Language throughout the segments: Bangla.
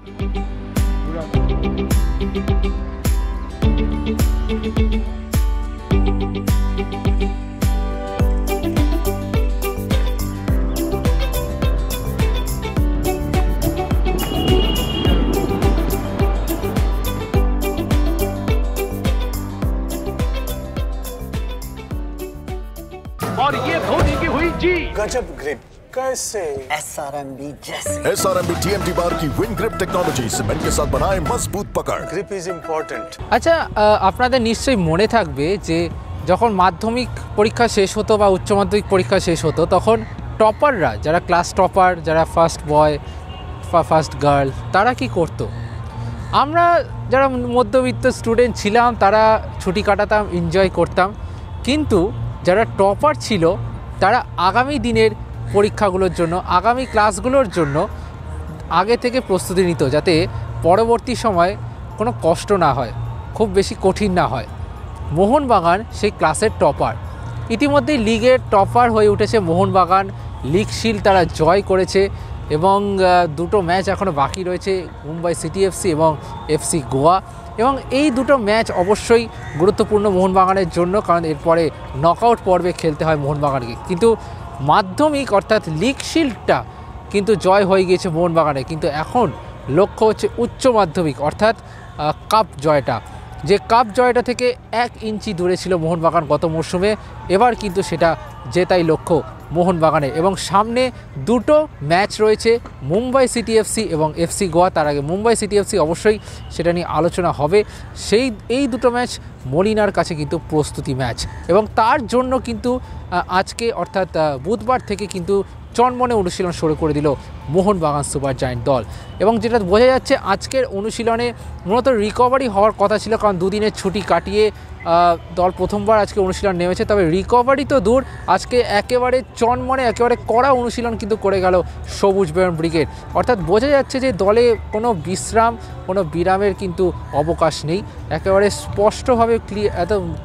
और ये धोनी की हुई जी। गजब ग्रिप कैसे? SRMB जैसे। SRMB TMT बार की विन ग्रिप टेक्नोलॉजी सीमेंट के साथ बनाए मजबूत पकड़। Grip is important. আচ্ছা, আপনাদের নিশ্চয়ই মনে থাকবে যে যখন মাধ্যমিক পরীক্ষা শেষ হতো বা উচ্চ মাধ্যমিক পরীক্ষা শেষ হতো তখন টপাররা, যারা ক্লাস টপার, যারা ফার্স্ট বয় ফার্স্ট গার্ল, তারা কি করতো? আমরা যারা মধ্যবিত্ত স্টুডেন্ট ছিলাম তারা ছুটি কাটাতাম, এনজয় করতাম, কিন্তু যারা টপার ছিল তারা আগামী দিনের পরীক্ষাগুলোর জন্য, আগামী ক্লাসগুলোর জন্য আগে থেকে প্রস্তুতি নিত, যাতে পরবর্তী সময় কোনো কষ্ট না হয়, খুব বেশি কঠিন না হয়। মোহনবাগান সেই ক্লাসের টপার, ইতিমধ্যেই লিগের টপার হয়ে উঠেছে মোহনবাগান। লিগ শিল্ড তারা জয় করেছে এবং দুটো ম্যাচ এখনও বাকি রয়েছে, মুম্বাই সিটি এফসি এবং এফসি গোয়া। এবং এই দুটো ম্যাচ অবশ্যই গুরুত্বপূর্ণ মোহনবাগানের জন্য, কারণ এরপরে নকআউট পর্বে খেলতে হয় মোহনবাগানকে। কিন্তু মাধ্যমিক অর্থাৎ লিগ শিল্ডটা কিন্তু জয় হয়ে গিয়েছে মোহনবাগানে, কিন্তু এখন লক্ষ্য হচ্ছে উচ্চ মাধ্যমিক অর্থাৎ কাপ জয়টা। যে কাপ জয়টা থেকে 1 ইঞ্চি দূরে ছিল মোহনবাগান গত মরশুমে, এবার কিন্তু সেটা জেতাই লক্ষ্য মোহনবাগানের। এবং সামনে দুটো ম্যাচ রয়েছে, মুম্বাই সিটি এফসি এবং এফসি গোয়া। তার আগে মুম্বাই সিটি এফসি, অবশ্যই সেটা নিয়ে আলোচনা হবে। এই দুটো ম্যাচ মলিনার কাছে কিন্তু প্রস্তুতি ম্যাচ, এবং তার জন্য কিন্তু আজকে অর্থাৎ বুধবার থেকে কিন্তু চনমনে অনুশীলন শুরু করে দিল মোহনবাগান সুপার জায়ান্ট দল। এবং যেটা বোঝা যাচ্ছে আজকের অনুশীলনে মূলত রিকভারি হওয়ার কথা ছিল, কারণ দুদিনের ছুটি কাটিয়ে দল প্রথমবার আজকে অনুশীলন নেমেছে। তবে রিকভারি তো দূর, আজকে একেবারে চনমনে একেবারে কড়া অনুশীলন কিন্তু করে গেল সবুজ বয়ন ব্রিগেড। অর্থাৎ বোঝা যাচ্ছে যে দলে কোনো বিশ্রাম, কোনো বিরামের কিন্তু অবকাশ নেই। একেবারে স্পষ্টভাবে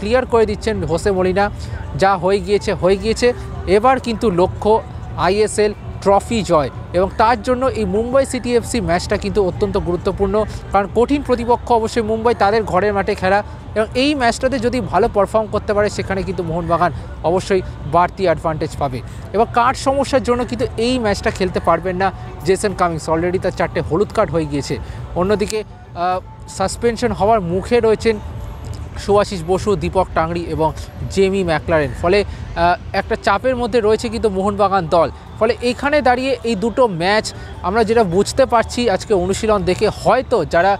ক্লিয়ার করে দিচ্ছেন হোসে মলিনা, যা হয়ে গিয়েছে। এবার কিন্তু লক্ষ্য ISL ট্রফি জয়, এবং তার জন্য এই মুম্বাই সিটি এফসি ম্যাচটা কিন্তু অত্যন্ত গুরুত্বপূর্ণ, কারণ কঠিন প্রতিপক্ষ অবশ্যই মুম্বাই, তাদের ঘরের মাঠে খেলা, এবং এই ম্যাচটাতে যদি ভালো পারফর্ম করতে পারে সেখানে কিন্তু মোহনবাগান অবশ্যই বাড়তি অ্যাডভান্টেজ পাবে। এবং কার্ড সমস্যার জন্য কিন্তু এই ম্যাচটা খেলতে পারবেন না জেসন কামিংস, অলরেডি তার 4টে হলুদ কার্ড হয়ে গিয়েছে। অন্যদিকে সাসপেনশন হওয়ার মুখে রয়েছেন সুভাশিস বসু, দীপক টাংরি এবং জেমি ম্যাকলারেন। ফলে একটা চাপের মধ্যে রয়েছে কিন্তু মোহনবাগান দল। ফলে এইখানে দাঁড়িয়ে এই দুটো ম্যাচ আমরা যেটা বুঝতে পারছি আজকে অনুশীলন দেখে, হয়তো যারা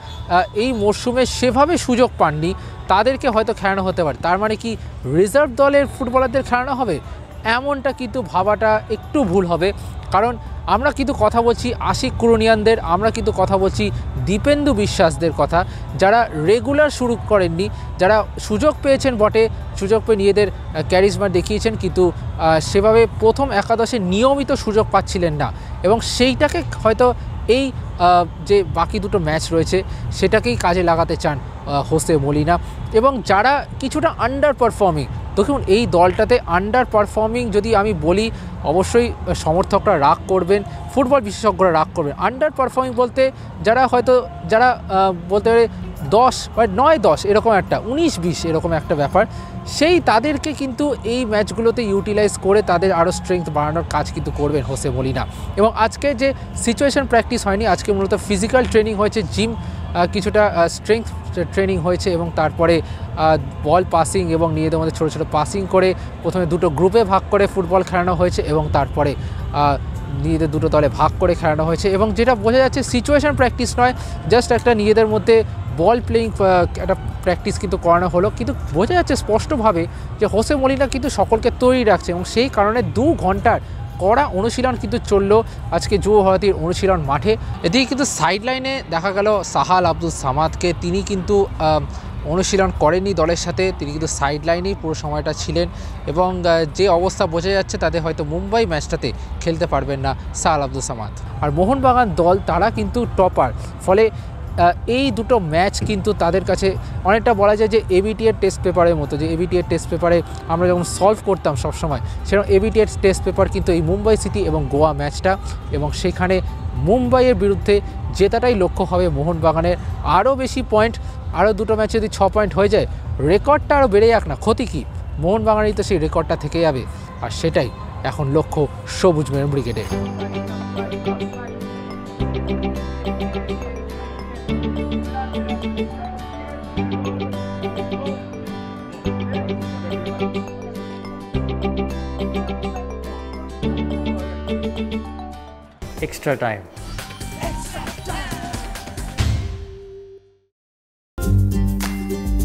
এই মরশুমে সেভাবে সুযোগ পাননি তাদেরকে হয়তো খেলানো হতে পারে। তার মানে কি রিজার্ভ দলের ফুটবলারদের খেলানো হবে? এমনটা কিন্তু ভাবাটা একটু ভুল হবে, কারণ আমরা কিন্তু কথা বলছি আশিক কুরুনিয়ানদের, আমরা কিন্তু কথা বলছি দীপেন্দু বিশ্বাসদের কথা, যারা রেগুলার শুরু করেননি, যারা সুযোগ পেয়েছেন বটে, সুযোগ পেয়ে নিজেদের ক্যারিজমা দেখিয়েছেন, কিন্তু সেভাবে প্রথম একাদশে নিয়মিত সুযোগ পাচ্ছিলেন না। এবং সেইটাকে হয়তো এই যে বাকি দুটো ম্যাচ রয়েছে সেটাকেই কাজে লাগাতে চান হোসে মলিনা। এবং যারা কিছুটা আন্ডার পারফর্মিং, দেখুন এই দলটাতে আন্ডার পারফর্মিং যদি আমি বলি, অবশ্যই সমর্থকরা রাগ করবেন, ফুটবল বিশেষজ্ঞরা রাগ করবেন। আন্ডার পারফর্মিং বলতে যারা বলতে পারে 10 বা 9-10 এরকম একটা, 19-20 এরকম একটা ব্যাপার, সেই তাদেরকে কিন্তু এই ম্যাচগুলোতে ইউটিলাইজ করে তাদের আরও স্ট্রেংথ বাড়ানোর কাজ কিন্তু করবেন হোসে মলিনা। এবং আজকে যে সিচুয়েশন প্র্যাকটিস হয়নি, আজকে মূলত ফিজিক্যাল ট্রেনিং হয়েছে, জিম কিছুটা স্ট্রেংথ ট্রেনিং হয়েছে, এবং তারপরে বল পাসিং এবং নিজেদের মধ্যে ছোটো ছোটো পাসিং করে প্রথমে দুটো গ্রুপে ভাগ করে ফুটবল খেলানো হয়েছে, এবং তারপরে নিজেদের দুটো দলে ভাগ করে খেলানো হয়েছে। এবং যেটা বোঝা যাচ্ছে সিচুয়েশন প্র্যাকটিস নয়, জাস্ট একটা নিজেদের মধ্যে বল প্লেয়িং একটা প্র্যাকটিস কিন্তু করানো হলো। কিন্তু বোঝা যাচ্ছে স্পষ্টভাবে যে হোসে মলিনা কিন্তু সকলকে তৈরি রাখছে, এবং সেই কারণে 2 ঘন্টার কড়া অনুশীলন কিন্তু চললো আজকে যুব ভারতীর অনুশীলন মাঠে। এদিকে কিন্তু সাইড লাইনে দেখা গেল সাহাল আব্দুল সামাদকে, তিনি কিন্তু অনুশীলন করেননি দলের সাথে, তিনি কিন্তু সাইড লাইনেই পুরো সময়টা ছিলেন। এবং যে অবস্থা বোঝা যাচ্ছে তাতে হয়তো মুম্বাই ম্যাচটাতে খেলতে পারবেন না সাহাল আব্দুল সামাদ। আর মোহনবাগান দল তারা কিন্তু টপার, ফলে এই দুটো ম্যাচ কিন্তু তাদের কাছে অনেকটা বলা যায় যে এবিটিএর টেস্ট পেপারের মতো, যে এবিটিএর টেস্ট পেপারে আমরা যখন সলভ করতাম সবসময়, সেরকম এবিটিএর টেস্ট পেপার কিন্তু এই মুম্বাই সিটি এবং গোয়া ম্যাচটা। এবং সেখানে মুম্বাইয়ের বিরুদ্ধে জেতাটাই লক্ষ্য হবে মোহনবাগানের। আরও বেশি পয়েন্ট, আরও দুটো ম্যাচে যদি 6 পয়েন্ট হয়ে যায়, রেকর্ডটা আরও বেড়ে যাক না, ক্ষতি কী? মোহনবাগানেরই তো সেই রেকর্ডটা থেকে যাবে, আর সেটাই এখন লক্ষ্য সবুজ মেরুন ব্রিগেডের। extra time.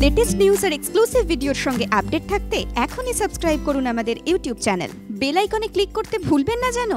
লেটেস্ট নিউজ আর এক্সক্লুসিভ ভিডিওর সঙ্গে আপডেট থাকতে এখনই সাবস্ক্রাইব করুন আমাদের ইউটিউব চ্যানেল। বেল আইকনে ক্লিক করতে ভুলবেন না যেন।